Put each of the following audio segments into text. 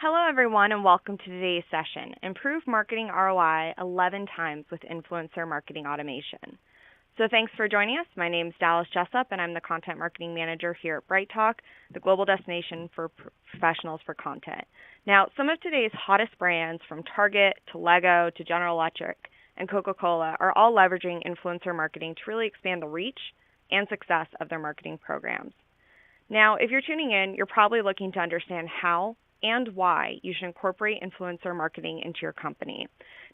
Hello, everyone, and welcome to today's session, Improve Marketing ROI 11 Times with Influencer Marketing Automation. So thanks for joining us. My name is Dallas Jessup, and I'm the Content Marketing Manager here at Bright Talk, the global destination for professionals for content. Now, some of today's hottest brands, from Target to Lego to General Electric and Coca-Cola, are all leveraging influencer marketing to really expand the reach and success of their marketing programs. Now, if you're tuning in, you're probably looking to understand how and why you should incorporate influencer marketing into your company.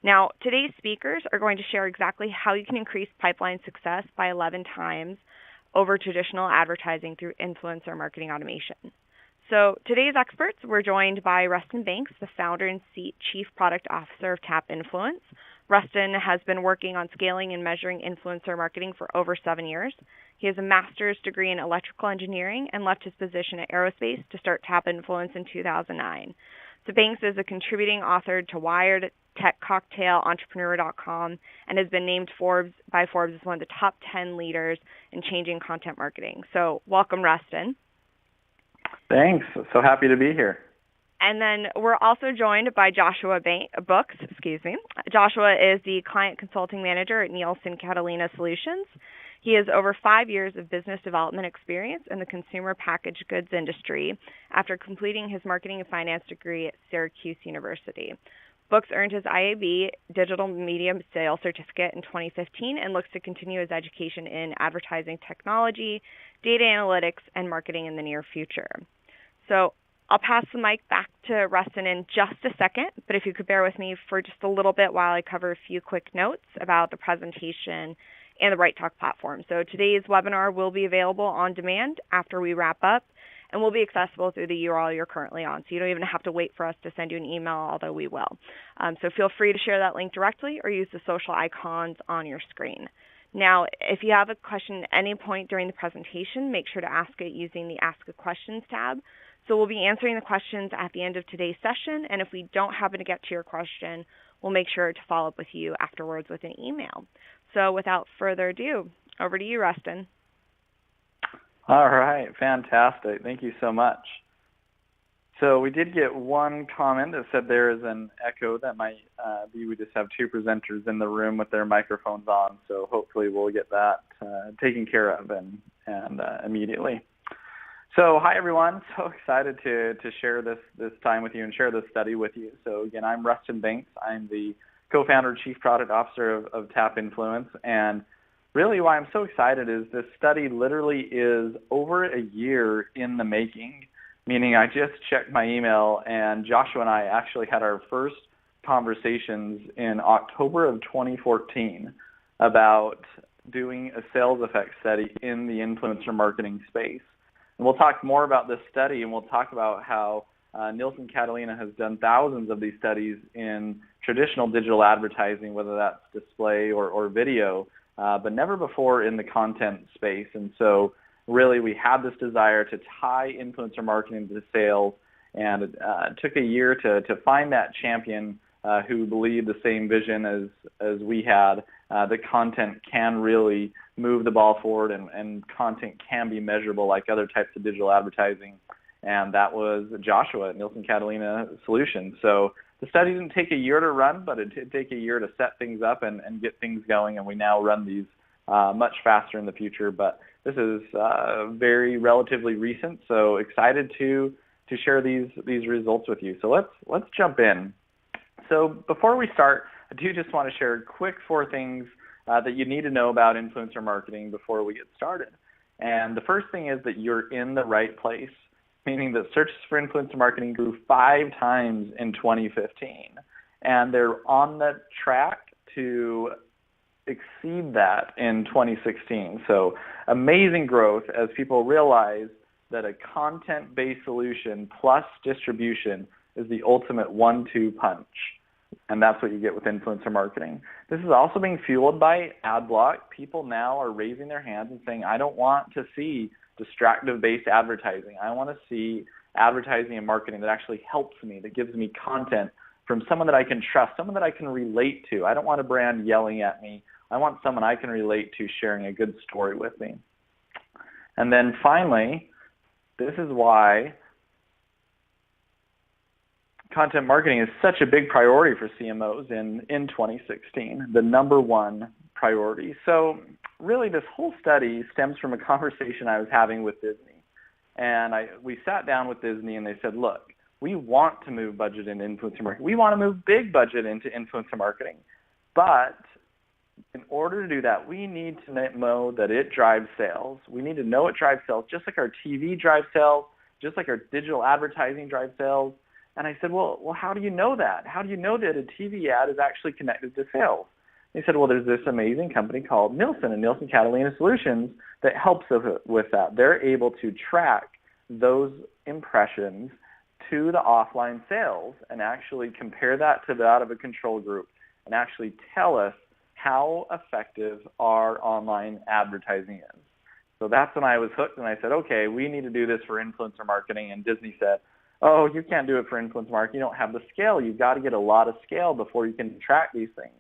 Now, today's speakers are going to share exactly how you can increase pipeline success by 11 times over traditional advertising through influencer marketing automation. So today's experts, we're joined by Rustin, the founder and chief product officer of TapInfluence. Rustin has been working on scaling and measuring influencer marketing for over 7 years. He has a master's degree in electrical engineering and left his position at Aerospace to start TapInfluence in 2009. So Banks is a contributing author to Wired, Tech Cocktail, Entrepreneur.com, and has been named by Forbes as one of the top 10 leaders in changing content marketing. So welcome, Rustin. Thanks. So happy to be here. And then we're also joined by Joshua Books. Joshua is the Client Consulting Manager at Nielsen Catalina Solutions. He has over 5 years of business development experience in the consumer packaged goods industry after completing his marketing and finance degree at Syracuse University. Books earned his IAB Digital Media Sales Certificate in 2015 and looks to continue his education in advertising technology, data analytics, and marketing in the near future. So I'll pass the mic back to Rustin in just a second, but if you could bear with me for just a little bit while I cover a few quick notes about the presentation and the Bright Talk platform. So today's webinar will be available on demand after we wrap up and will be accessible through the URL you're currently on. So you don't even have to wait for us to send you an email, although we will. So feel free to share that link directly or use the social icons on your screen. Now, if you have a question at any point during the presentation, make sure to ask it using the Ask a Questions tab. So we'll be answering the questions at the end of today's session, and if we don't happen to get to your question, we'll make sure to follow up with you afterwards with an email. So without further ado, over to you, Rustin. All right, fantastic. Thank you so much. So we did get one comment that said there is an echo. That might be we just have two presenters in the room with their microphones on, so hopefully we'll get that taken care of and immediately. So hi, everyone. So excited to share this time with you and share this study with you. So again, I'm Rustin Banks. I'm the co-founder and chief product officer of TapInfluence. And really why I'm so excited is this study literally is over a year in the making, meaning I just checked my email and Joshua and I actually had our first conversations in October of 2014 about doing a sales effect study in the influencer marketing space. And we'll talk more about this study, and we'll talk about how Nielsen Catalina has done thousands of these studies in traditional digital advertising, whether that's display or video, but never before in the content space. And so really we had this desire to tie influencer marketing to sales, and it took a year to find that champion who believed the same vision as we had, that content can really move the ball forward and content can be measurable like other types of digital advertising. And that was Joshua at Nielsen Catalina Solutions. So the study didn't take a year to run, but it did take a year to set things up and get things going. And we now run these much faster in the future. But this is very relatively recent, so excited to share these results with you. So let's jump in. So before we start, I do just want to share quick 4 things that you need to know about influencer marketing before we get started. And the first thing is that you're in the right place, meaning that searches for influencer marketing grew 5 times in 2015. And they're on the track to exceed that in 2016. So amazing growth as people realize that a content-based solution plus distribution is the ultimate 1-2 punch. And that's what you get with influencer marketing. This is also being fueled by ad block. People now are raising their hands and saying, I don't want to see distractive-based advertising. I want to see advertising and marketing that actually helps me, that gives me content from someone that I can trust, someone that I can relate to. I don't want a brand yelling at me. I want someone I can relate to sharing a good story with me. And then finally, this is why content marketing is such a big priority for CMOs in 2016, the number one priority. So really this whole study stems from a conversation I was having with Disney. And we sat down with Disney and they said, look, we want to move budget into influencer marketing. We want to move big budget into influencer marketing. But in order to do that, we need to know that it drives sales. We need to know it drives sales, just like our TV drives sales, just like our digital advertising drives sales. And I said, well, how do you know that? How do you know that a TV ad is actually connected to sales? They said, well, there's this amazing company called Nielsen and Nielsen Catalina Solutions that helps with that. They're able to track those impressions to the offline sales and actually compare that to that of a control group and actually tell us how effective our online advertising is. So that's when I was hooked, and I said, okay, we need to do this for influencer marketing. And Disney said, oh, you can't do it for influencer marketing. You don't have the scale. You've got to get a lot of scale before you can track these things.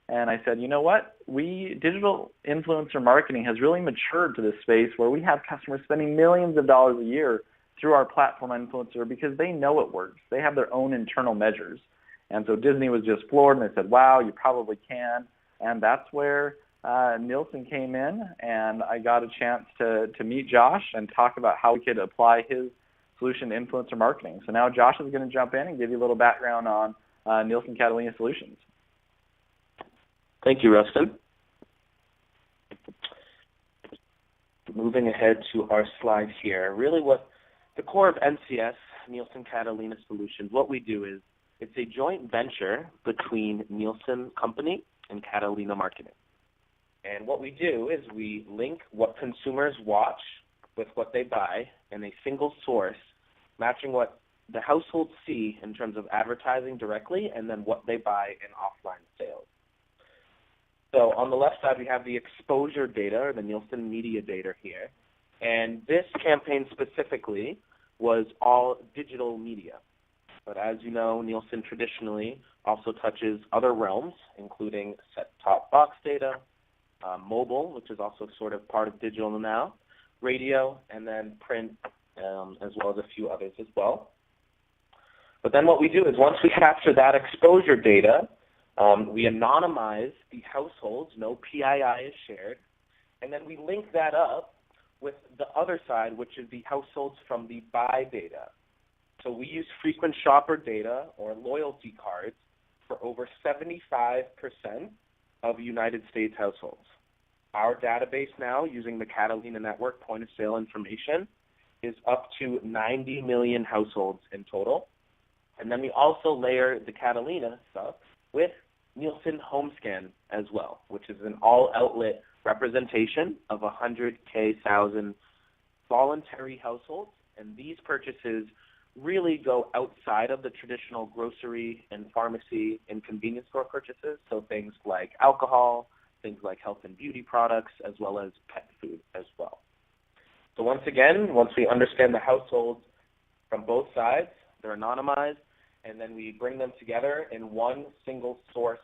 And I said, you know what? Digital influencer marketing has really matured to this space where we have customers spending millions of dollars a year through our platform influencer because they know it works. They have their own internal measures. And so Disney was just floored, and they said, wow, you probably can. And that's where Nielsen came in, and I got a chance to meet Josh and talk about how we could apply his solution to influencer marketing. So now Josh is going to jump in and give you a little background on Nielsen Catalina Solutions. Thank you, Rustin. Moving ahead to our slide here, really what the core of NCS, Nielsen Catalina Solutions, what we do is it's a joint venture between Nielsen Company and Catalina Marketing. And what we do is we link what consumers watch with what they buy in a single source, matching what the households see in terms of advertising directly and then what they buy in offline sales. So on the left side, we have the exposure data, or the Nielsen media data here. And this campaign specifically was all digital media. But as you know, Nielsen traditionally also touches other realms, including set-top box data, mobile, which is also sort of part of digital now, radio, and then print, as well as a few others as well. But then what we do is once we capture that exposure data, we anonymize the households, no PII is shared, and then we link that up with the other side, which is the households from the buy data. So we use frequent shopper data or loyalty cards for over 75% of United States households. Our database now, using the Catalina network point of sale information, is up to 90 million households in total. And then we also layer the Catalina stuff with Nielsen HomeScan as well, which is an all-outlet representation of 100,000 voluntary households. And these purchases really go outside of the traditional grocery and pharmacy and convenience store purchases, so things like alcohol, things like health and beauty products, as well as pet food as well. So once again, once we understand the households from both sides, they're anonymized, and then we bring them together in one single source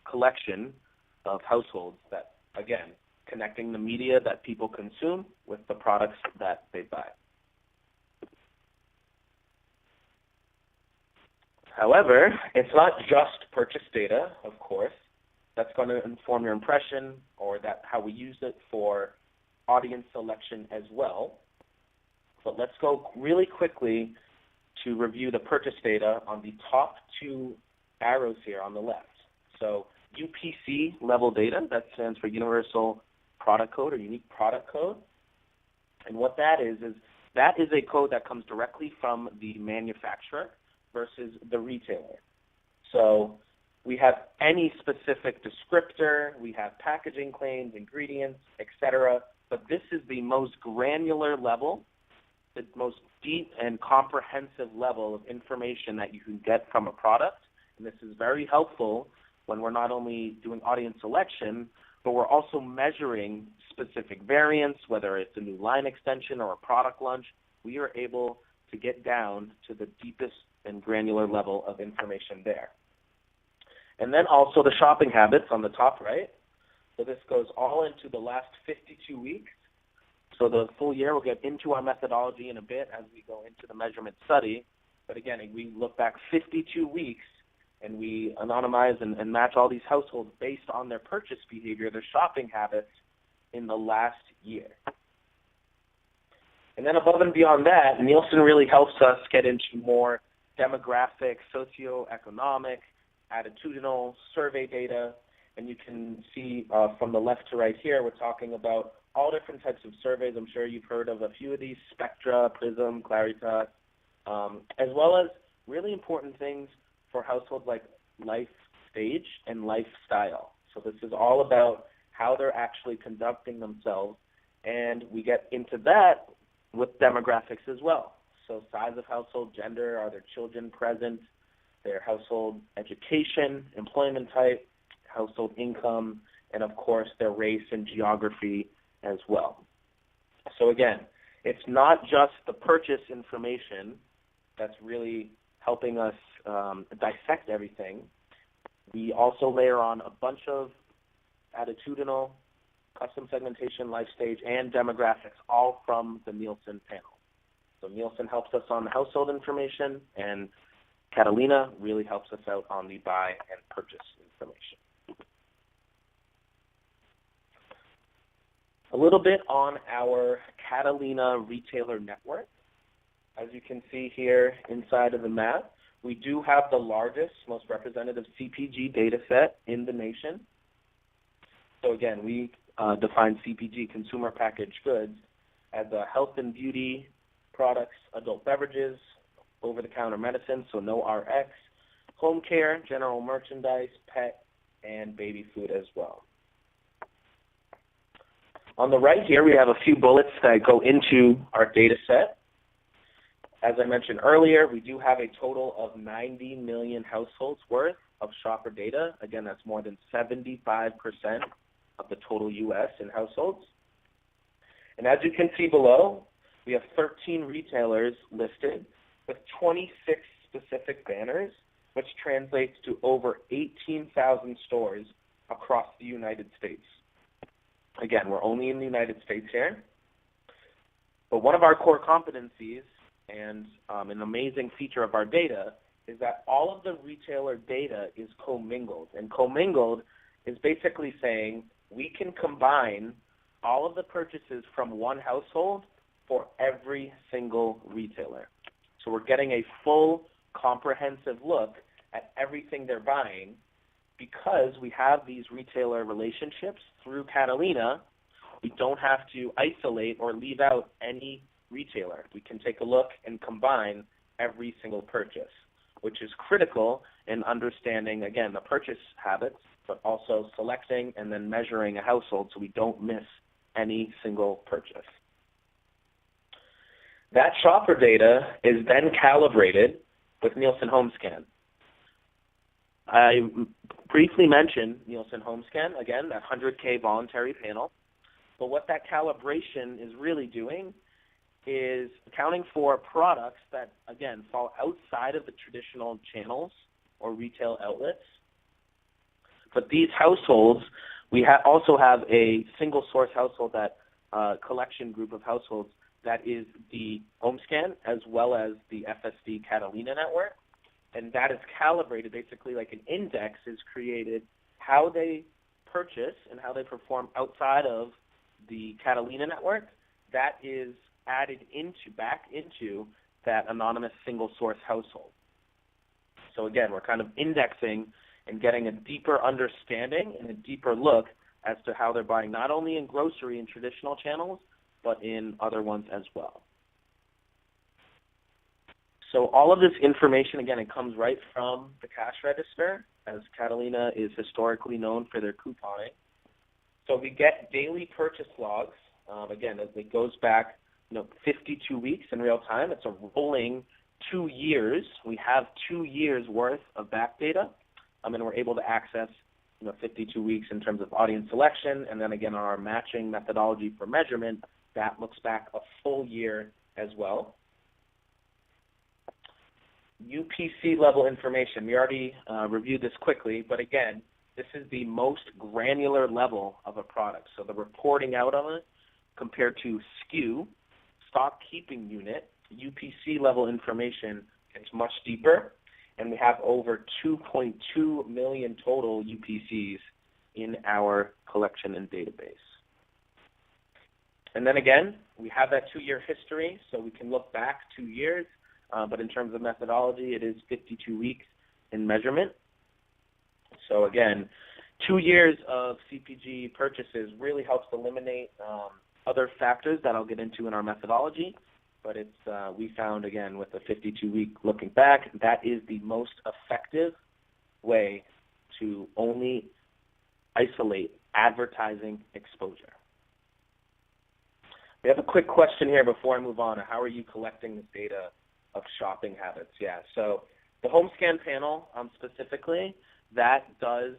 collection of households that, again, connecting the media that people consume with the products that they buy. However, it's not just purchase data, of course, that's going to inform your impression or that how we use it for audience selection as well. But let's go really quickly to review the purchase data on the top two arrows here on the left. So UPC level data, that stands for Universal Product Code or Unique Product Code. And what that is that is a code that comes directly from the manufacturer versus the retailer. So we have any specific descriptor, we have packaging claims, ingredients, etc. But this is the most granular level, the most deep and comprehensive level of information that you can get from a product. And this is very helpful when we're not only doing audience selection, but we're also measuring specific variants, whether it's a new line extension or a product launch. We are able to get down to the deepest and granular level of information there. And then also the shopping habits on the top right. So this goes all into the last 52 weeks. So the full year, we'll get into our methodology in a bit as we go into the measurement study. But again, we look back 52 weeks and we anonymize and match all these households based on their purchase behavior, their shopping habits in the last year. And then above and beyond that, Nielsen really helps us get into more demographic, socioeconomic, attitudinal survey data. And you can see from the left to right here, we're talking about all different types of surveys. I'm sure you've heard of a few of these: Spectra, Prism, Claritas, as well as really important things for households like life stage and lifestyle. So this is all about how they're actually conducting themselves, and we get into that with demographics as well. So size of household, gender, are there children present, their household education, employment type, household income, and of course their race and geography as well. So again, it's not just the purchase information that's really helping us dissect everything. We also layer on a bunch of attitudinal, custom segmentation, life stage, and demographics, all from the Nielsen panel. So Nielsen helps us on the household information, and Catalina really helps us out on the buy and purchase information. A little bit on our Catalina retailer network. As you can see here inside of the map, we do have the largest, most representative CPG data set in the nation. So again, we define CPG, consumer packaged goods, as health and beauty products, adult beverages, over-the-counter medicine, so no RX, home care, general merchandise, pet, and baby food as well. On the right here, we have a few bullets that go into our data set. As I mentioned earlier, we do have a total of 90 million households worth of shopper data. Again, that's more than 75% of the total U.S. in households. And as you can see below, we have 13 retailers listed with 26 specific banners, which translates to over 18,000 stores across the United States. Again, we're only in the United States here. But one of our core competencies and an amazing feature of our data is that all of the retailer data is commingled. And commingled is basically saying we can combine all of the purchases from one household for every single retailer. So we're getting a full, comprehensive look at everything they're buying. Because we have these retailer relationships through Catalina, we don't have to isolate or leave out any retailer. We can take a look and combine every single purchase, which is critical in understanding, again, the purchase habits, but also selecting and then measuring a household so we don't miss any single purchase. That shopper data is then calibrated with Nielsen HomeScan. I briefly mentioned Nielsen HomeScan, again, that 100K voluntary panel. But what that calibration is really doing is accounting for products that, again, fall outside of the traditional channels or retail outlets. But these households, we also have a single source household, that collection group of households that is the HomeScan as well as the FSD Catalina network. And that is calibrated, basically like an index is created, how they purchase and how they perform outside of the Catalina network. That is added back into that anonymous single source household. So again, we're kind of indexing and getting a deeper understanding and a deeper look as to how they're buying, not only in grocery and traditional channels, but in other ones as well. So all of this information, again, it comes right from the cash register, as Catalina is historically known for their couponing. So we get daily purchase logs. Again, it goes back 52 weeks in real time. It's a rolling 2 years. We have 2 years worth of back data, and we're able to access 52 weeks in terms of audience selection. And then again, our matching methodology for measurement, that looks back a full year as well. UPC level information. We already reviewed this quickly, but again, this is the most granular level of a product. So the reporting out on it compared to SKU, stock keeping unit, UPC level information It's much deeper, and we have over 2.2 million total UPCs in our collection and database. And then again, we have that 2-year history, so we can look back 2 years, but in terms of methodology, it is 52 weeks in measurement. So again, 2 years of CPG purchases really helps eliminate other factors that I'll get into in our methodology, but it's we found, again, with the 52-week looking back, that is the most effective way to only isolate advertising exposure. We have a quick question here before I move on. How are you collecting this data of shopping habits? Yeah, so the home scan panel specifically, that does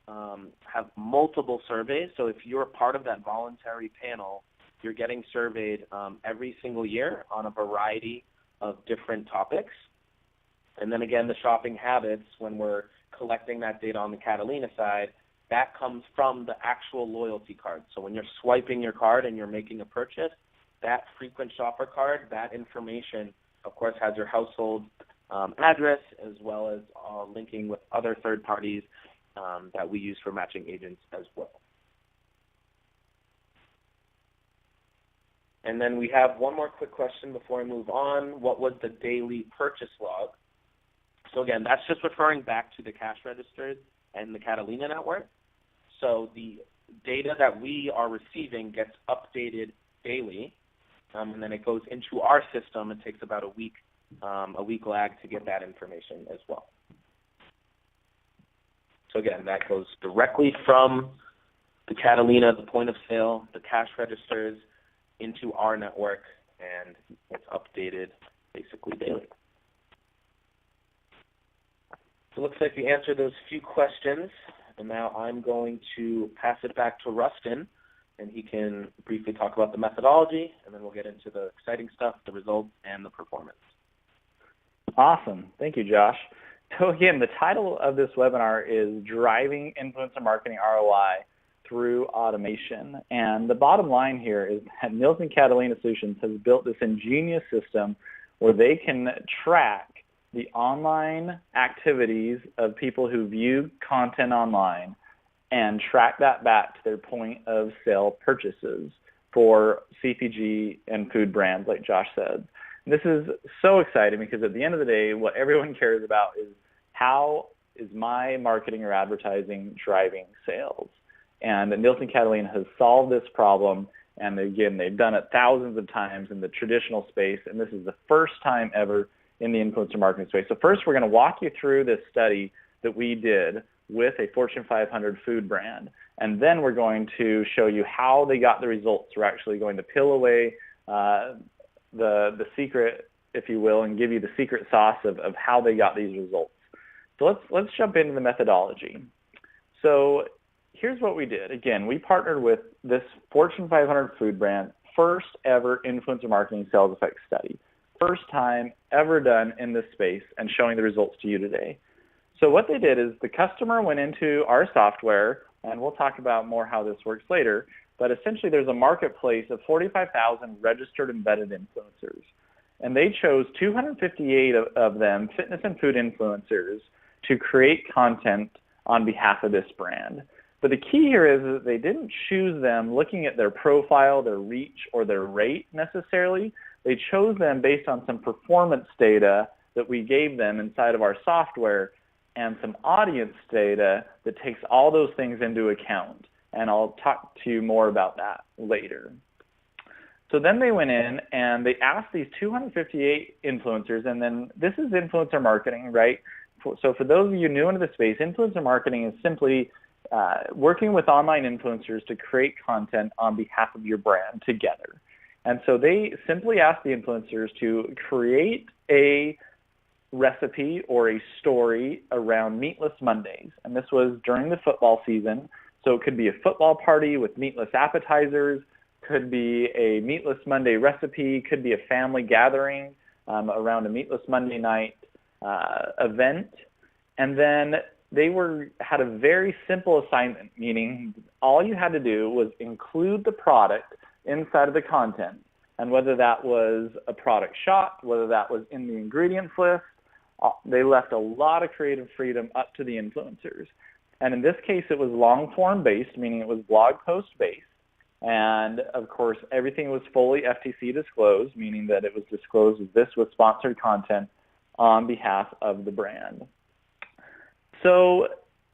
have multiple surveys. So if you're part of that voluntary panel, you're getting surveyed every single year on a variety of different topics. And then again, the shopping habits, when we're collecting that data on the Catalina side, that comes from the actual loyalty card. So when you're swiping your card and you're making a purchase, that frequent shopper card, that information, of course, has your household address as well as linking with other third parties that we use for matching agents as well. And then we have one more quick question before I move on. What was the daily purchase log? So again, that's just referring back to the cash registers and the Catalina network. So the data that we are receiving gets updated daily, and then it goes into our system. It takes about a week lag to get that information as well. So again, that goes directly from the Catalina, the point of sale, the cash registers, into our network, and it's updated basically daily. So it looks like we answered those few questions, and now I'm going to pass it back to Rustin, and he can briefly talk about the methodology, and then we'll get into the exciting stuff, the results, and the performance. Awesome. Thank you, Josh. So again, the title of this webinar is Driving Influencer Marketing ROI through Automation. And the bottom line here is that Nielsen Catalina Solutions has built this ingenious system where they can track the online activities of people who view content online and track that back to their point of sale purchases for CPG and food brands, like Josh said. This is so exciting because at the end of the day, what everyone cares about is how is my marketing or advertising driving sales? And Nielsen Catalina has solved this problem, and again, they've done it thousands of times in the traditional space, and this is the first time ever in the influencer marketing space. So first, we're going to walk you through this study that we did with a Fortune 500 food brand, and then we're going to show you how they got the results. We're actually going to peel away the secret, if you will, and give you the secret sauce of how they got these results. So let's jump into the methodology. So here's what we did. Again, we partnered with this Fortune 500 food brand, first ever influencer marketing sales effects study. First time ever done in this space and showing the results to you today. So what they did is the customer went into our software, and we'll talk about more how this works later, but essentially there's a marketplace of 45,000 registered embedded influencers. And they chose 258 of them, fitness and food influencers, to create content on behalf of this brand. But the key here is that they didn't choose them looking at their profile, their reach, or their rate necessarily. They chose them based on some performance data that we gave them inside of our software and some audience data that takes all those things into account. And I'll talk to you more about that later. So then they went in and they asked these 258 influencers, and then this is influencer marketing, right? So for those of you new into the space, influencer marketing is simply working with online influencers to create content on behalf of your brand together. And so they simply asked the influencers to create a recipe or a story around Meatless Mondays. And this was during the football season. So it could be a football party with meatless appetizers, could be a Meatless Monday recipe, could be a family gathering around a Meatless Monday night event. And then they had a very simple assignment, meaning all you had to do was include the product inside of the content. And whether that was a product shot, whether that was in the ingredients list, they left a lot of creative freedom up to the influencers. And in this case, it was long-form based, meaning it was blog post based. And of course, everything was fully FTC disclosed, meaning that it was disclosed that this was sponsored content on behalf of the brand. So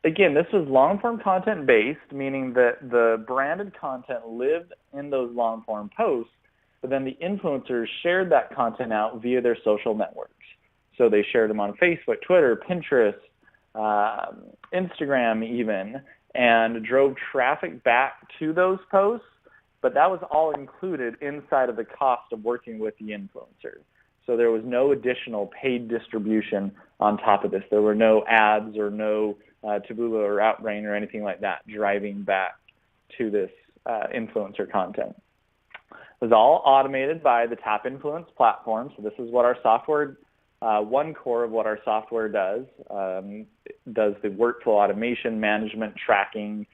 again, this was long-form content based, meaning that the branded content lived in those long-form posts, but then the influencers shared that content out via their social networks. So they shared them on Facebook, Twitter, Pinterest, Instagram even, and drove traffic back to those posts, but that was all included inside of the cost of working with the influencer. So there was no additional paid distribution on top of this. There were no ads or no Taboola or Outbrain or anything like that driving back to this influencer content. It was all automated by the TapInfluence platform. So this is what our software, one core of what our software does. It does the workflow automation, management, tracking,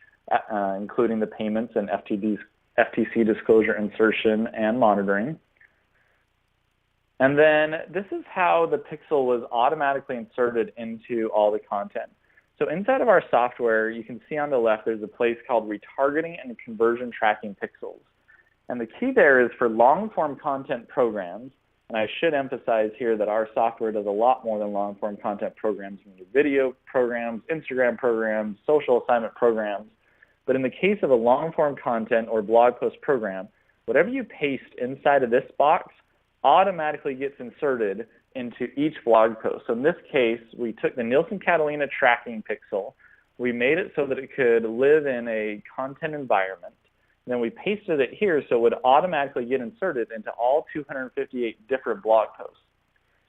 including the payments and FTC disclosure insertion and monitoring. And then this is how the pixel was automatically inserted into all the content. So inside of our software, you can see on the left, there's a place called retargeting and conversion tracking pixels. And the key there is for long-form content programs, and I should emphasize here that our software does a lot more than long-form content programs. We do video programs, Instagram programs, social assignment programs. But in the case of a long-form content or blog post program, whatever you paste inside of this box automatically gets inserted into each blog post. So in this case, we took the Nielsen Catalina tracking pixel, we made it so that it could live in a content environment, and then we pasted it here so it would automatically get inserted into all 258 different blog posts.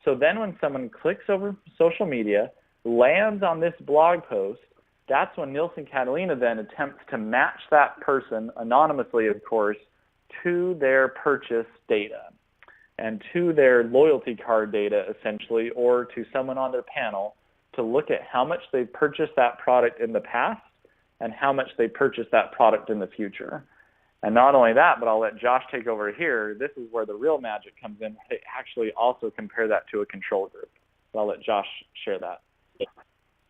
So then when someone clicks over social media, lands on this blog post, that's when Nielsen Catalina then attempts to match that person, anonymously of course, to their purchase data and to their loyalty card data essentially, or to someone on their panel to look at how much they purchased that product in the past and how much they purchased that product in the future. And not only that, but I'll let Josh take over here. This is where the real magic comes in. They actually also compare that to a control group. So I'll let Josh share that.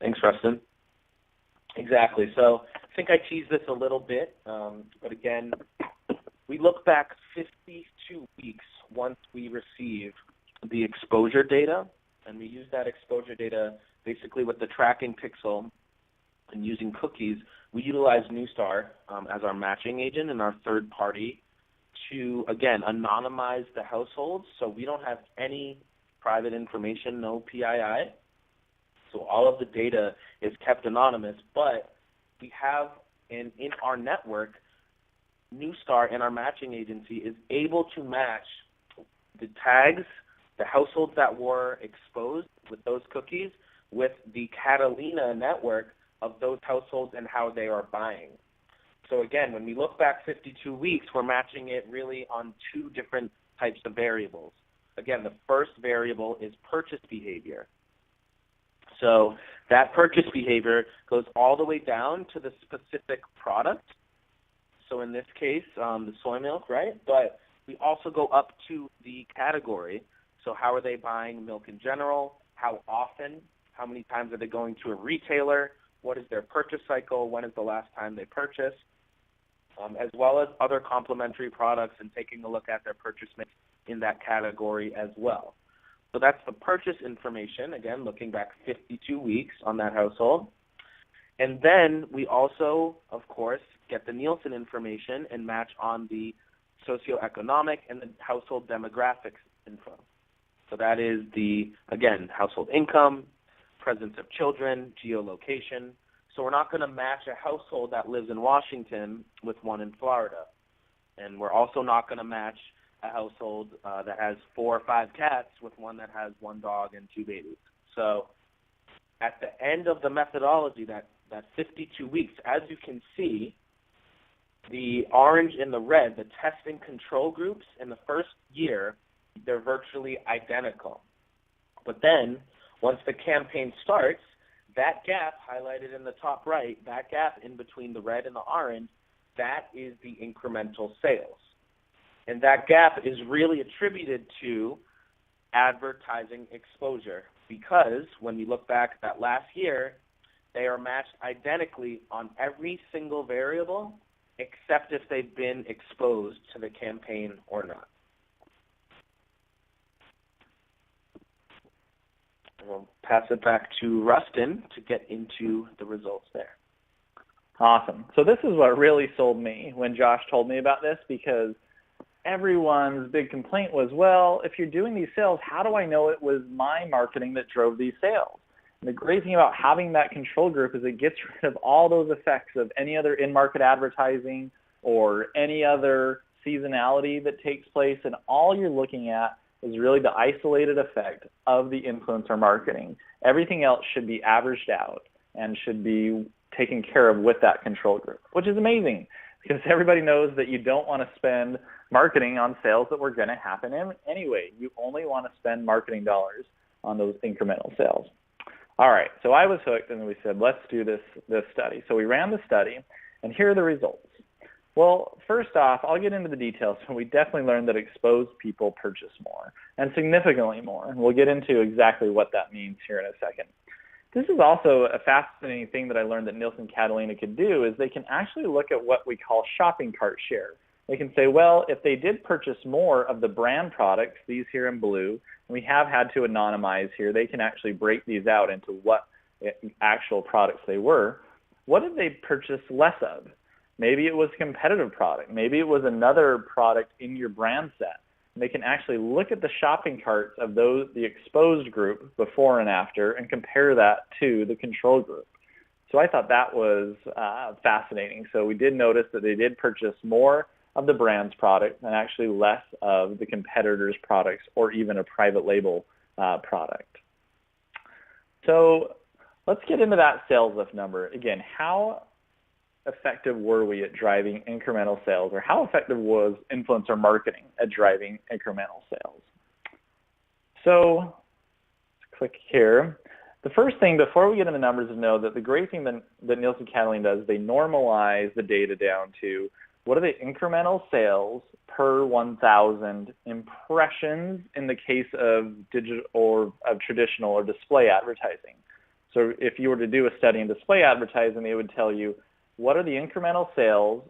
Thanks, Rustin. Exactly. So I think I teased this a little bit, but again, we look back 52 weeks once we receive the exposure data, and we use that exposure data basically with the tracking pixel and using cookies. We utilize Neustar as our matching agent and our third party to, again, anonymize the households, so we don't have any private information, no PII. So all of the data is kept anonymous, but we have in our network, Neustar and our matching agency is able to match the tags, the households that were exposed with those cookies, with the Catalina network of those households and how they are buying. So again, when we look back 52 weeks, we're matching it really on two different types of variables. Again, the first variable is purchase behavior. So that purchase behavior goes all the way down to the specific product. So in this case, the soy milk, right? But we also go up to the category. So how are they buying milk in general? How often? How many times are they going to a retailer? What is their purchase cycle? When is the last time they purchased? As well as other complementary products and taking a look at their purchase mix in that category as well. So that's the purchase information, again, looking back 52 weeks on that household. And then we also, of course, get the Nielsen information and match on the socioeconomic and the household demographics info. So that is the, again, household income, presence of children, geolocation. So we're not going to match a household that lives in Washington with one in Florida. And we're also not going to match a household that has 4 or 5 cats with one that has 1 dog and 2 babies. So at the end of the methodology, that 52 weeks, as you can see, the orange and the red, the test and control groups in the first year, they're virtually identical. But then once the campaign starts, that gap highlighted in the top right, that gap in between the red and the orange, that is the incremental sales. And that gap is really attributed to advertising exposure, because when we look back at that last year, they are matched identically on every single variable except if they've been exposed to the campaign or not. We'll pass it back to Rustin to get into the results there. Awesome. So this is what really sold me when Josh told me about this, because everyone's big complaint was, well, if you're doing these sales, how do I know it was my marketing that drove these sales? And the great thing about having that control group is it gets rid of all those effects of any other in-market advertising or any other seasonality that takes place, and all you're looking at is really the isolated effect of the influencer marketing. Everything else should be averaged out and should be taken care of with that control group, which is amazing because everybody knows that you don't want to spend marketing on sales that were going to happen anyway. You only want to spend marketing dollars on those incremental sales. All right, so I was hooked, and we said, let's do this study. So we ran the study, and here are the results. Well, first off, I'll get into the details. So we definitely learned that exposed people purchase more, and significantly more. And we'll get into exactly what that means here in a second. This is also a fascinating thing that I learned that Nielsen Catalina could do, is they can actually look at what we call shopping cart share. They can say, well, if they did purchase more of the brand products, these here in blue, and we have had to anonymize here, they can actually break these out into what actual products they were. What did they purchase less of? Maybe it was a competitive product. Maybe it was another product in your brand set. And they can actually look at the shopping carts of the exposed group before and after and compare that to the control group. So I thought that was fascinating. So we did notice that they did purchase more of the brand's product and actually less of the competitor's products or even a private label product. So let's get into that sales lift number. Again, how effective were we at driving incremental sales, or how effective was influencer marketing at driving incremental sales? So let's click here. The first thing before we get into the numbers is know that the great thing that Nielsen Catalina does, they normalize the data down to what are the incremental sales per 1,000 impressions in the case of digital or of traditional or display advertising. So if you were to do a study in display advertising, they would tell you what are the incremental sales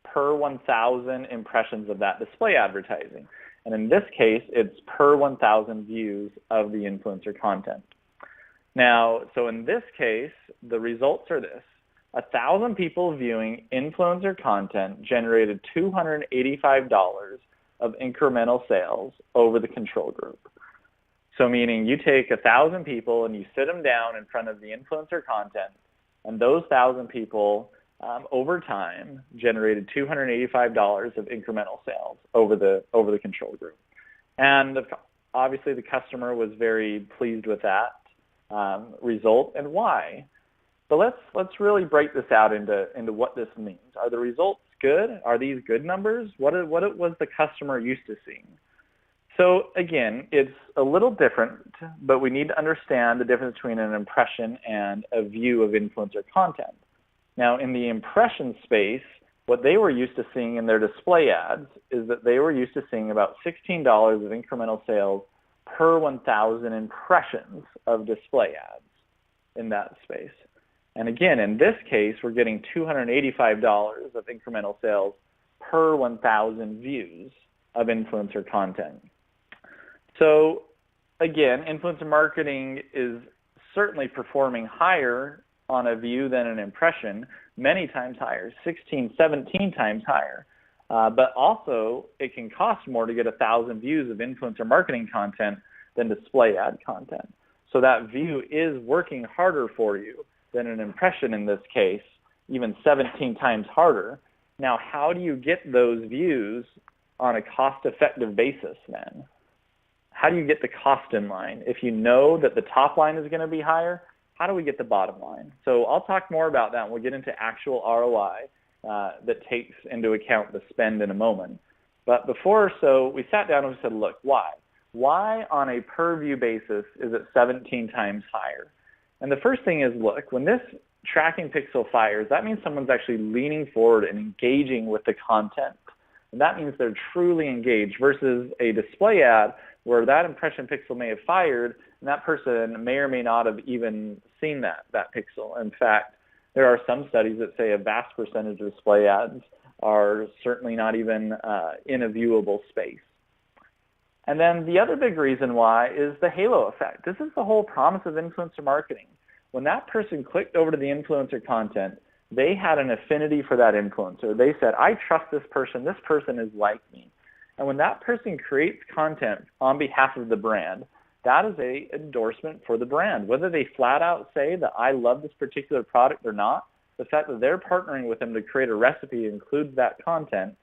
per 1,000 impressions of that display advertising. And in this case, it's per 1,000 views of the influencer content. Now, so in this case, the results are this. 1,000 people viewing influencer content generated $285 of incremental sales over the control group. So meaning you take 1,000 people and you sit them down in front of the influencer content, and those 1,000 people over time generated $285 of incremental sales over the control group. And obviously the customer was very pleased with that result, and why? But let's really break this out into what this means. Are the results good? Are these good numbers? What was the customer used to seeing? So again, it's a little different, but we need to understand the difference between an impression and a view of influencer content. Now, in the impression space, what they were used to seeing in their display ads is that they were used to seeing about $16 of incremental sales per 1,000 impressions of display ads in that space. And again, in this case, we're getting $285 of incremental sales per 1,000 views of influencer content. So again, influencer marketing is certainly performing higher on a view than an impression, many times higher, 16, 17 times higher. But also, it can cost more to get 1,000 views of influencer marketing content than display ad content. So that view is working harder for you than an impression in this case, even 17 times harder. Now, how do you get those views on a cost-effective basis then? How do you get the cost in line? If you know that the top line is going to be higher, how do we get the bottom line? So I'll talk more about that, and we'll get into actual ROI that takes into account the spend in a moment. But before, so we sat down and we said, look, why? Why on a per view basis is it 17 times higher? And the first thing is, look, when this tracking pixel fires, that means someone's actually leaning forward and engaging with the content. And that means they're truly engaged versus a display ad where that impression pixel may have fired, and that person may or may not have even seen that pixel. In fact, there are some studies that say a vast percentage of display ads are certainly not even in a viewable space. And then the other big reason why is the halo effect. This is the whole promise of influencer marketing. When that person clicked over to the influencer content, they had an affinity for that influencer. They said, I trust this person is like me. And when that person creates content on behalf of the brand, that is an endorsement for the brand. Whether they flat out say that I love this particular product or not, the fact that they're partnering with them to create a recipe that includes that content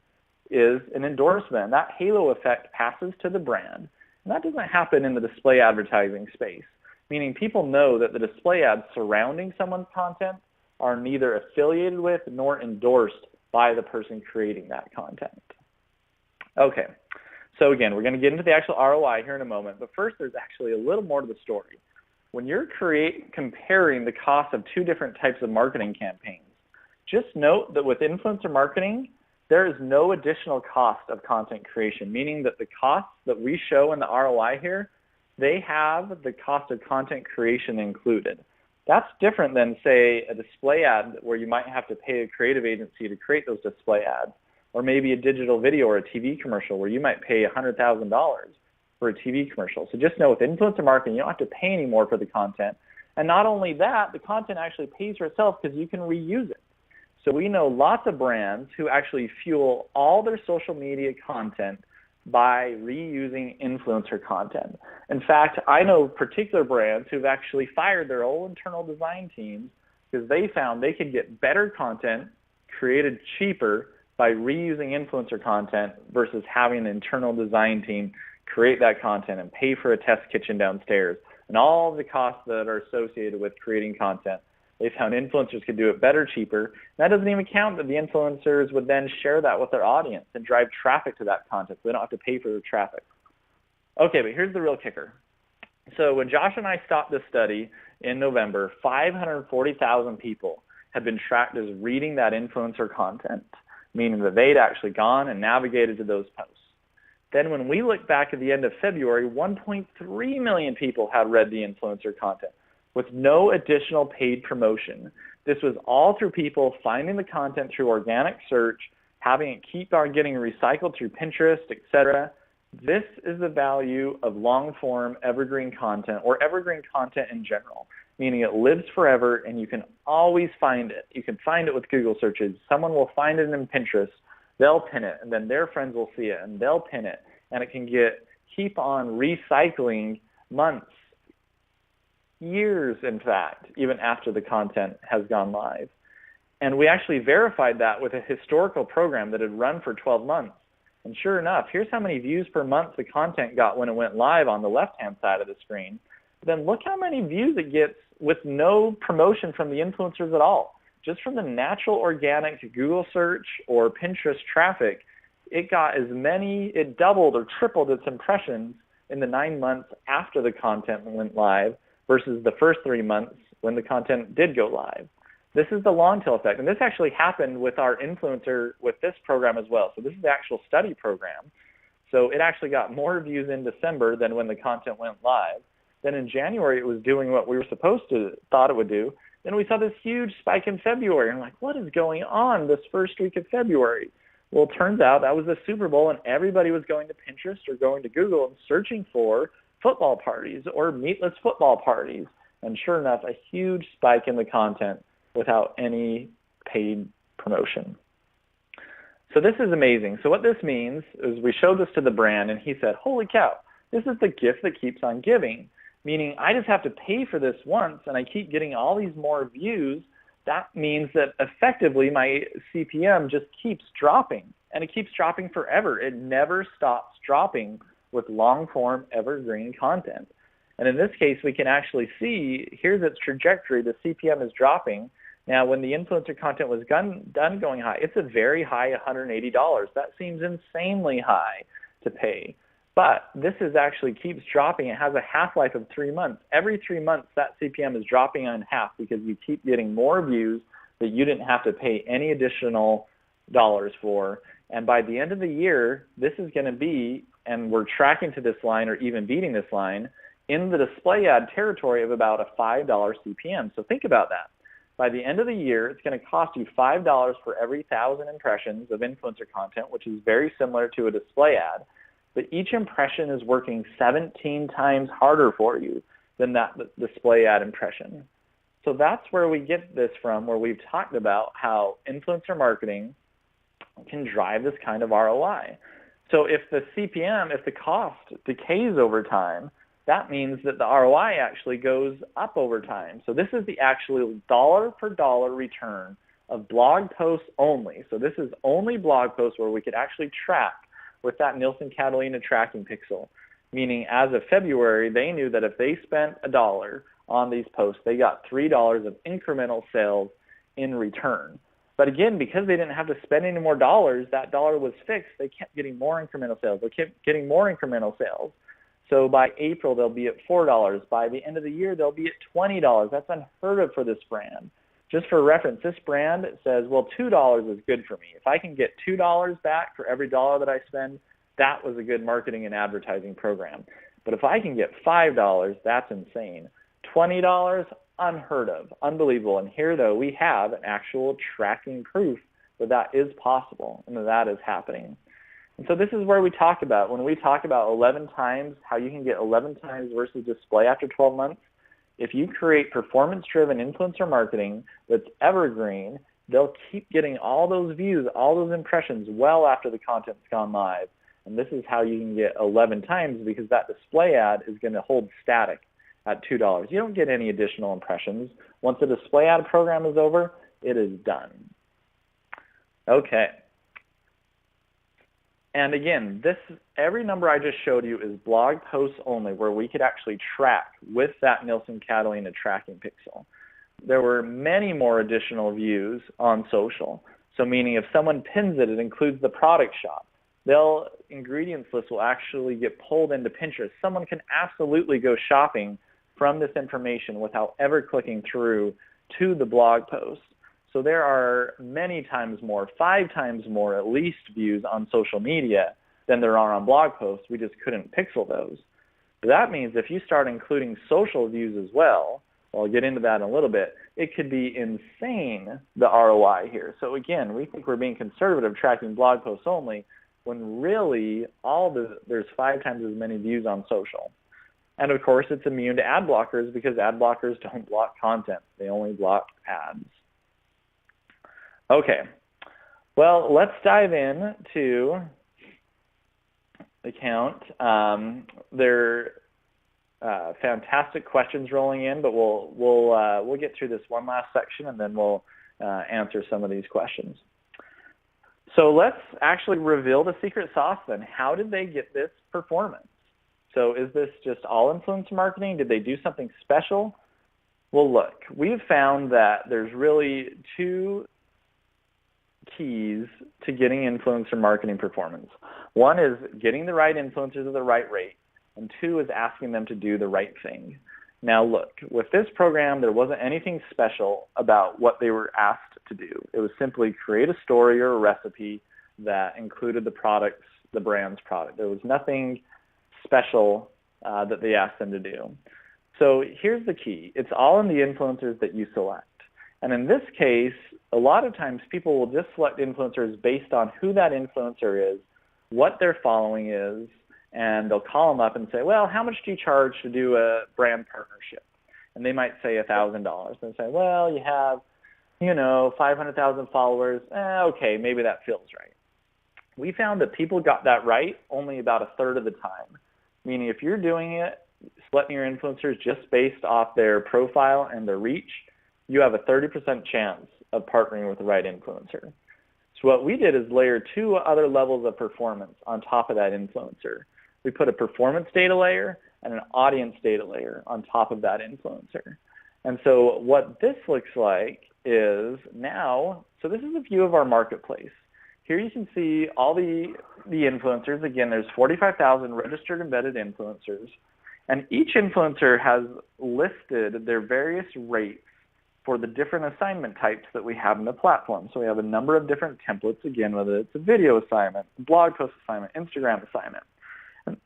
is an endorsement. That halo effect passes to the brand. And that doesn't happen in the display advertising space, meaning people know that the display ads surrounding someone's content are neither affiliated with nor endorsed by the person creating that content. Okay, so again, we're going to get into the actual ROI here in a moment, but first there's actually a little more to the story. When you're comparing the cost of two different types of marketing campaigns, just note that with influencer marketing, there is no additional cost of content creation, meaning that the costs that we show in the ROI here, they have the cost of content creation included. That's different than, say, a display ad where you might have to pay a creative agency to create those display ads, or maybe a digital video or a TV commercial where you might pay $100,000 for a TV commercial. So just know with influencer marketing, you don't have to pay any more for the content. And not only that, the content actually pays for itself because you can reuse it. So we know lots of brands who actually fuel all their social media content by reusing influencer content. In fact, I know particular brands who've actually fired their whole internal design teams because they found they could get better content created cheaper by reusing influencer content versus having an internal design team create that content and pay for a test kitchen downstairs and all the costs that are associated with creating content. They found influencers could do it better, cheaper. And that doesn't even count that the influencers would then share that with their audience and drive traffic to that content so they don't have to pay for the traffic. Okay, but here's the real kicker. So when Josh and I stopped this study in November, 540,000 people had been tracked as reading that influencer content, meaning that they'd actually gone and navigated to those posts. Then when we look back at the end of February, 1.3 million people had read the influencer content with no additional paid promotion. This was all through people finding the content through organic search, having it keep on getting recycled through Pinterest, etc. This is the value of long-form evergreen content, or evergreen content in general, meaning it lives forever and you can always find it. You can find it with Google searches. Someone will find it in Pinterest, they'll pin it, and then their friends will see it, and they'll pin it, and it can keep on recycling months, years, in fact, even after the content has gone live. And we actually verified that with a historical program that had run for 12 months. And sure enough, here's how many views per month the content got when it went live on the left-hand side of the screen. Then look how many views it gets with no promotion from the influencers at all. Just from the natural organic Google search or Pinterest traffic, it doubled or tripled its impressions in the 9 months after the content went live versus the first 3 months when the content did go live. This is the long tail effect. And this actually happened with our influencer with this program as well. So this is the actual study program. So it actually got more views in December than when the content went live. Then in January, it was doing what we were thought it would do. Then we saw this huge spike in February. And I'm like, what is going on this first week of February? Well, it turns out that was the Super Bowl and everybody was going to Pinterest or going to Google and searching for football parties or meatless football parties. And sure enough, a huge spike in the content without any paid promotion. So this is amazing. So what this means is we showed this to the brand and he said, holy cow, this is the gift that keeps on giving, meaning I just have to pay for this once and I keep getting all these more views. That means that effectively my CPM just keeps dropping, and it keeps dropping forever. It never stops dropping with long-form evergreen content. And in this case, we can actually see, here's its trajectory. The CPM is dropping. Now, when the influencer content was done going high, it's a very high $180. That seems insanely high to pay. But this actually keeps dropping. It has a half-life of 3 months. Every 3 months, that CPM is dropping in half because you keep getting more views that you didn't have to pay any additional dollars for. And by the end of the year, this is going to be and we're tracking to this line or even beating this line in the display ad territory of about a $5 CPM. So think about that. By the end of the year, it's going to cost you $5 for every 1,000 impressions of influencer content, which is very similar to a display ad. But each impression is working 17 times harder for you than that display ad impression. So that's where we get this from, where we've talked about how influencer marketing can drive this kind of ROI. So if the CPM, if the cost decays over time, that means that the ROI actually goes up over time. So this is the actual dollar per dollar return of blog posts only. So this is only blog posts where we could actually track with that Nielsen Catalina tracking pixel, meaning as of February, they knew that if they spent $1 on these posts, they got $3 of incremental sales in return. But again, because they didn't have to spend any more dollars, that dollar was fixed, they kept getting more incremental sales. They kept getting more incremental sales. So by April, they'll be at $4. By the end of the year, they'll be at $20. That's unheard of for this brand. Just for reference, this brand says, well, $2 is good for me. If I can get $2 back for every dollar that I spend, that was a good marketing and advertising program. But if I can get $5, that's insane. $20, unheard of, unbelievable. And here, though, we have an actual tracking proof that that is possible and that is happening. And so this is where we talk about, when we talk about 11 times, how you can get 11 times versus display after 12 months, if you create performance-driven influencer marketing that's evergreen, they'll keep getting all those views, all those impressions well after the content's gone live. And this is how you can get 11 times because that display ad is going to hold static at $2. You don't get any additional impressions. Once the display ad program is over, it is done. Okay. And again, every number I just showed you is blog posts only, where we could actually track with that Nielsen Catalina tracking pixel. There were many more additional views on social. So meaning if someone pins it, it includes the product shop. Their ingredients list will actually get pulled into Pinterest. Someone can absolutely go shopping from this information without ever clicking through to the blog post. So there are many times more, 5 times more at least views on social media than there are on blog posts. We just couldn't pixel those. But that means if you start including social views as well, I'll get into that in a little bit, it could be insane, the ROI here. So again, we think we're being conservative tracking blog posts only when really there's 5 times as many views on social. And of course, it's immune to ad blockers because ad blockers don't block content. They only block ads. Okay, well, let's dive in to the count. There are fantastic questions rolling in, but we'll get through this one last section and then we'll answer some of these questions. So let's actually reveal the secret sauce then. How did they get this performance? So is this just all influencer marketing? Did they do something special? Well, look, we've found that there's really 2 keys to getting influencer marketing performance. One is getting the right influencers at the right rate, and 2 is asking them to do the right thing. Now look, with this program, there wasn't anything special about what they were asked to do. It was simply create a story or a recipe that included the brand's product. There was nothing special that they asked them to do. So here's the key. It's all in the influencers that you select. And in this case, a lot of times people will just select influencers based on who that influencer is, what their following is, and they'll call them up and say, well, how much do you charge to do a brand partnership? And they might say $1,000. And say, well, you have, 500,000 followers. Okay, maybe that feels right. We found that people got that right only about a third of the time. Meaning if you're doing it, selecting your influencers just based off their profile and their reach, you have a 30% chance of partnering with the right influencer. So what we did is layer 2 other levels of performance on top of that influencer. We put a performance data layer and an audience data layer on top of that influencer. And so what this looks like is now, so this is a view of our marketplace. Here you can see all the influencers. Again, there's 45,000 registered embedded influencers. And each influencer has listed their various rates for the different assignment types that we have in the platform. So we have a number of different templates, again, whether it's a video assignment, blog post assignment, Instagram assignment.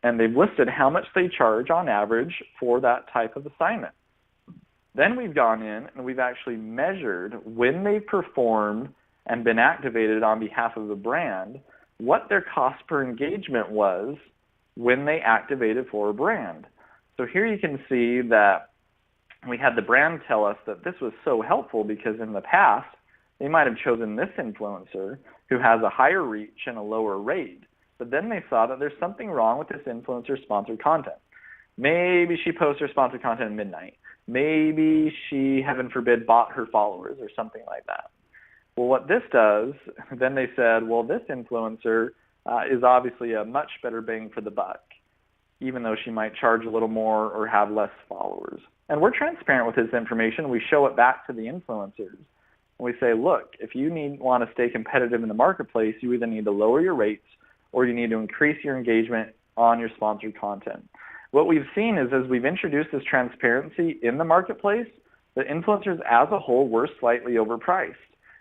and they've listed how much they charge on average for that type of assignment. Then we've gone in and we've actually measured when they've performed and been activated on behalf of the brand, what their cost per engagement was when they activated for a brand. So here you can see that we had the brand tell us that this was so helpful because in the past, they might have chosen this influencer who has a higher reach and a lower rate, but then they saw that there's something wrong with this influencer's sponsored content. Maybe she posts her sponsored content at midnight. Maybe she, heaven forbid, bought her followers or something like that. Well, what this does, then they said, well, this influencer is obviously a much better bang for the buck, even though she might charge a little more or have less followers. And we're transparent with this information. We show it back to the influencers. And we say, look, if you want to stay competitive in the marketplace, you either need to lower your rates or you need to increase your engagement on your sponsored content. What we've seen is as we've introduced this transparency in the marketplace, the influencers as a whole were slightly overpriced.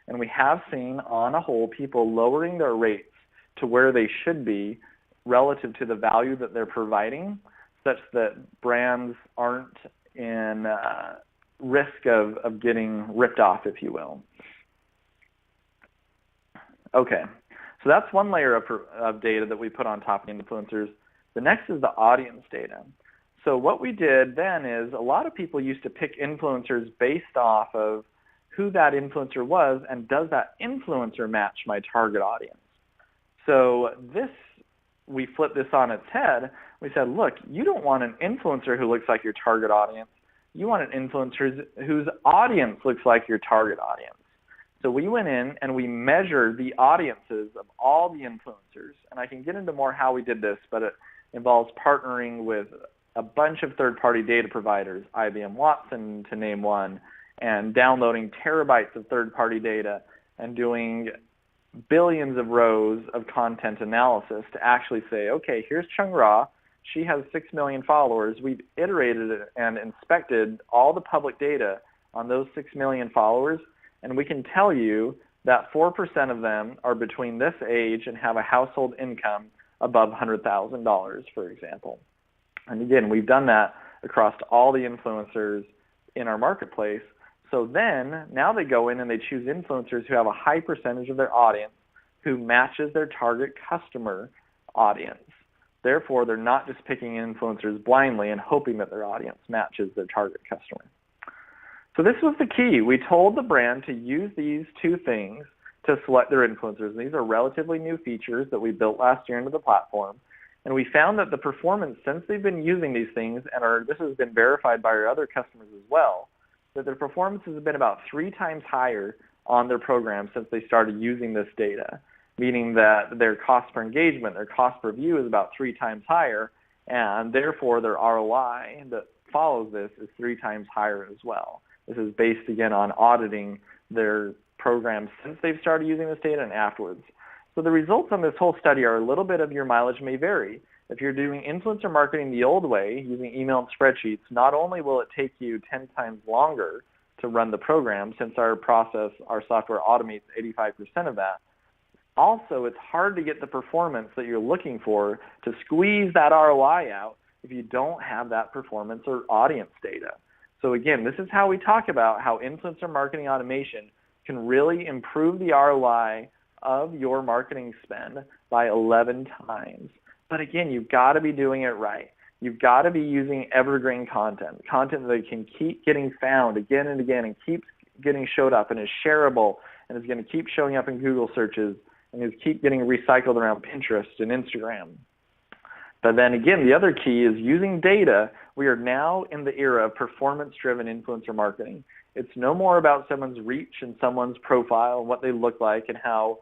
And we have seen on a whole people lowering their rates to where they should be relative to the value that they're providing, such that brands aren't in risk of getting ripped off, if you will. Okay, so that's one layer of data that we put on top of influencers. The next is the audience data. So what we did then is a lot of people used to pick influencers based off of who that influencer was and does that influencer match my target audience. So we flipped this on its head. We said, look, you don't want an influencer who looks like your target audience. You want an influencer whose audience looks like your target audience. So we went in and we measured the audiences of all the influencers. And I can get into more how we did this, but it involves partnering with a bunch of third-party data providers, IBM Watson to name one, and downloading terabytes of third-party data and doing billions of rows of content analysis to actually say, okay, here's Chung Ra. She has 6 million followers. We've iterated and inspected all the public data on those 6 million followers, and we can tell you that 4% of them are between this age and have a household income above $100,000, for example. And again, we've done that across all the influencers in our marketplace. So then, now they go in and they choose influencers who have a high percentage of their audience who matches their target customer audience. Therefore, they're not just picking influencers blindly and hoping that their audience matches their target customer. So this was the key. We told the brand to use these two things to select their influencers. These are relatively new features that we built last year into the platform. And we found that the performance, since they've been using these things, and this has been verified by our other customers as well, that their performance has been about 3 times higher on their program since they started using this data, meaning that their cost per engagement, their cost per view is about 3 times higher, and therefore their ROI that follows this is 3 times higher as well. This is based, again, on auditing their programs since they've started using this data and afterwards. So the results on this whole study are a little bit of your mileage may vary. If you're doing influencer marketing the old way, using email and spreadsheets, not only will it take you 10 times longer to run the program, since our software automates 85% of that, also it's hard to get the performance that you're looking for to squeeze that ROI out if you don't have that performance or audience data. So again, this is how we talk about how influencer marketing automation can really improve the ROI of your marketing spend by 11 times. But again, you've got to be doing it right. You've got to be using evergreen content that can keep getting found again and again and keeps getting showed up and is shareable and is going to keep showing up in Google searches and is keep getting recycled around Pinterest and Instagram. But then again, the other key is using data. We are now in the era of performance-driven influencer marketing. It's no more about someone's reach and someone's profile and what they look like and how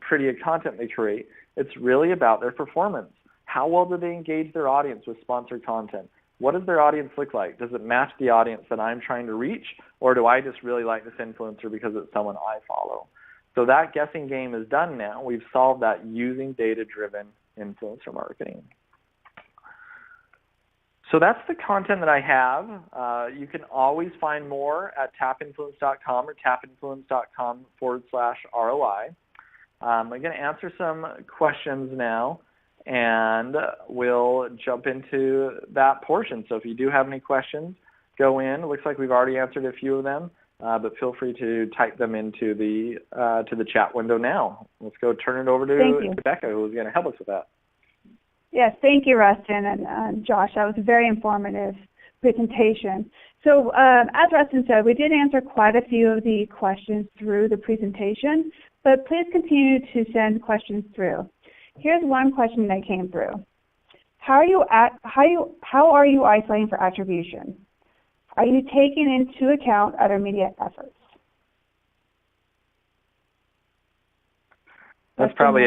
pretty a content they create. It's really about their performance. How well do they engage their audience with sponsored content? What does their audience look like? Does it match the audience that I'm trying to reach, or do I just really like this influencer because it's someone I follow? So that guessing game is done now. We've solved that using data-driven influencer marketing. So that's the content that I have. You can always find more at tapinfluence.com or tapinfluence.com/ROI. I'm going to answer some questions now. and we'll jump into that portion. So if you do have any questions, go in. It looks like we've already answered a few of them, but feel free to type them into the to the chat window now. Let's go turn it over to Becca, who's going to help us with that. Yes, thank you, Rustin and Josh. That was a very informative presentation. So as Rustin said, we did answer quite a few of the questions through the presentation, but please continue to send questions through. Here's one question that came through. How are you isolating for attribution? Are you taking into account other media efforts? That's probably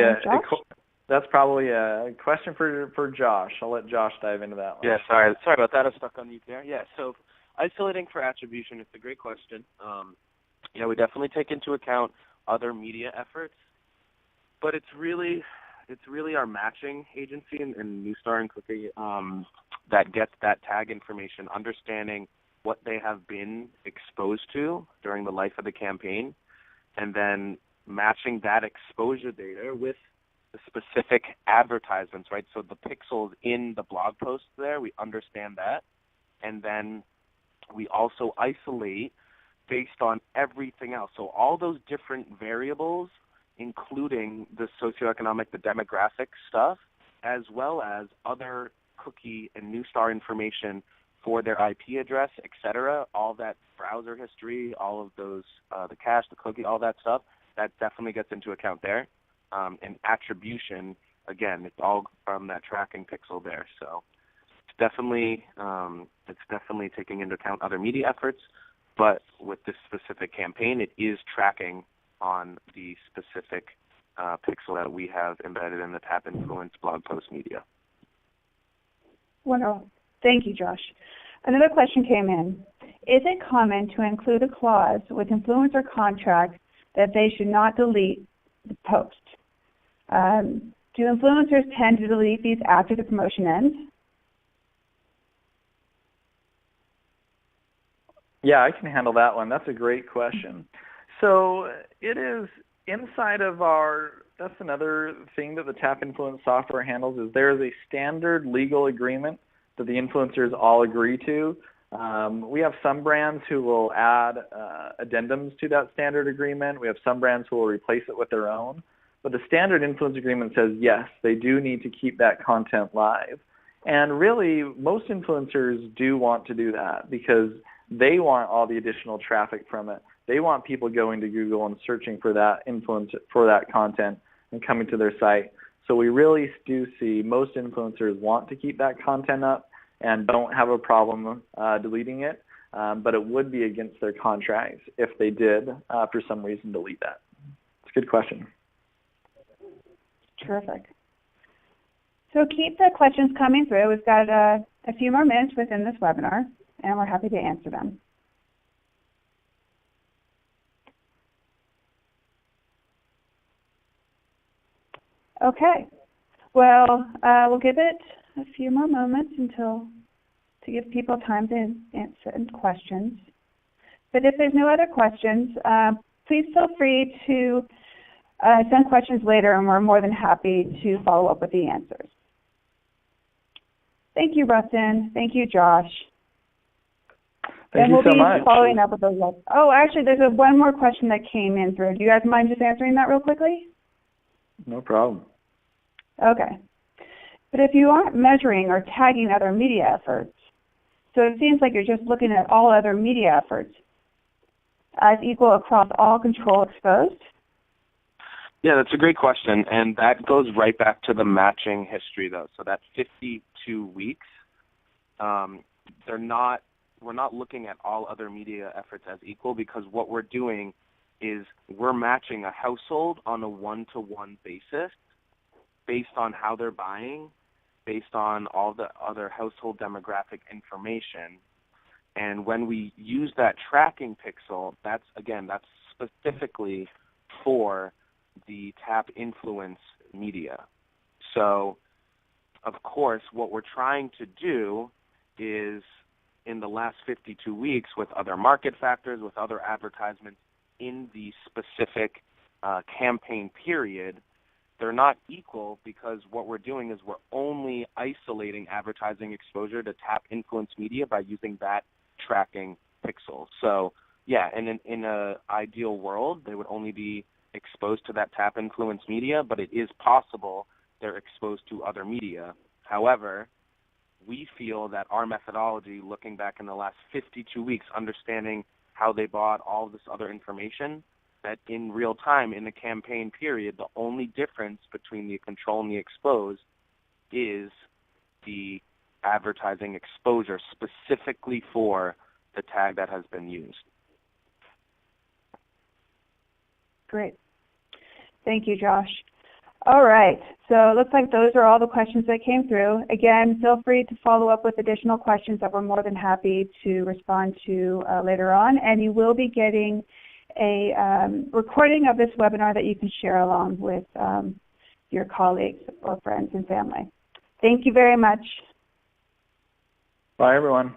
a question for Josh. I'll let Josh dive into that one. Yeah, sorry about that. I'm stuck on mute there. Yeah, so isolating for attribution, it's a great question. Yeah, we definitely take into account other media efforts, but it's really our matching agency and Newstar and Cookie that gets that tag information, understanding what they have been exposed to during the life of the campaign, and then matching that exposure data with the specific advertisements, right? So the pixels in the blog posts there, we understand that. And then we also isolate based on everything else. So all those different variables, including the socioeconomic, the demographic stuff, as well as other cookie and Newstar information for their IP address, et cetera, all that browser history, all of those, the cache, the cookie, all that stuff, that definitely gets into account there. And attribution, again, it's all from that tracking pixel there. So it's definitely taking into account other media efforts, but with this specific campaign, it is tracking on the specific pixel that we have embedded in the TapInfluence blog post media. Wonderful. Thank you, Josh. Another question came in. Is it common to include a clause with influencer contracts that they should not delete the post? Do influencers tend to delete these after the promotion ends? Yeah, I can handle that one. That's a great question. So it is inside of that's another thing that the TapInfluence software handles, is there is a standard legal agreement that the influencers all agree to. We have some brands who will add addendums to that standard agreement. We have some brands who will replace it with their own. But the standard influence agreement says, yes, they do need to keep that content live. And really, most influencers do want to do that because they want all the additional traffic from it. They want people going to Google and searching for that for that content and coming to their site. So we really do see most influencers want to keep that content up and don't have a problem deleting it, but it would be against their contracts if they did, for some reason, delete that. It's a good question. Terrific. So keep the questions coming through. We've got a few more minutes within this webinar, and we're happy to answer them. Okay. Well, we'll give it a few more moments to give people time to answer questions. But if there's no other questions, please feel free to send questions later, and we're more than happy to follow up with the answers. Thank you, Rustin. Thank you, Josh. Thank you so much. We'll be following up with those. Oh, actually, there's one more question that came in through. Do you guys mind just answering that real quickly? No problem. Okay. But if you aren't measuring or tagging other media efforts, so it seems like you're just looking at all other media efforts as equal across all control exposed? Yeah, that's a great question, and that goes right back to the matching history, though. So that 52 weeks, we're not looking at all other media efforts as equal, because what we're doing is we're matching a household on a one-to-one basis based on how they're buying, based on all the other household demographic information. And when we use that tracking pixel, that's specifically for the TapInfluence media. So, of course, what we're trying to do is, in the last 52 weeks, with other market factors, with other advertisements in the specific campaign period, they're not equal because what we're doing is we're only isolating advertising exposure to TapInfluence media by using that tracking pixel. So, yeah, in an ideal world, they would only be exposed to that TapInfluence media, but it is possible they're exposed to other media. However, we feel that our methodology, looking back in the last 52 weeks, understanding how they bought all of this other information, that in real time in the campaign period, the only difference between the control and the expose is the advertising exposure specifically for the tag that has been used. Great. Thank you, Josh. All right, so it looks like those are all the questions that came through. Again, feel free to follow up with additional questions that we're more than happy to respond to later on, and you will be getting a recording of this webinar that you can share along with your colleagues or friends and family. Thank you very much. Bye, everyone.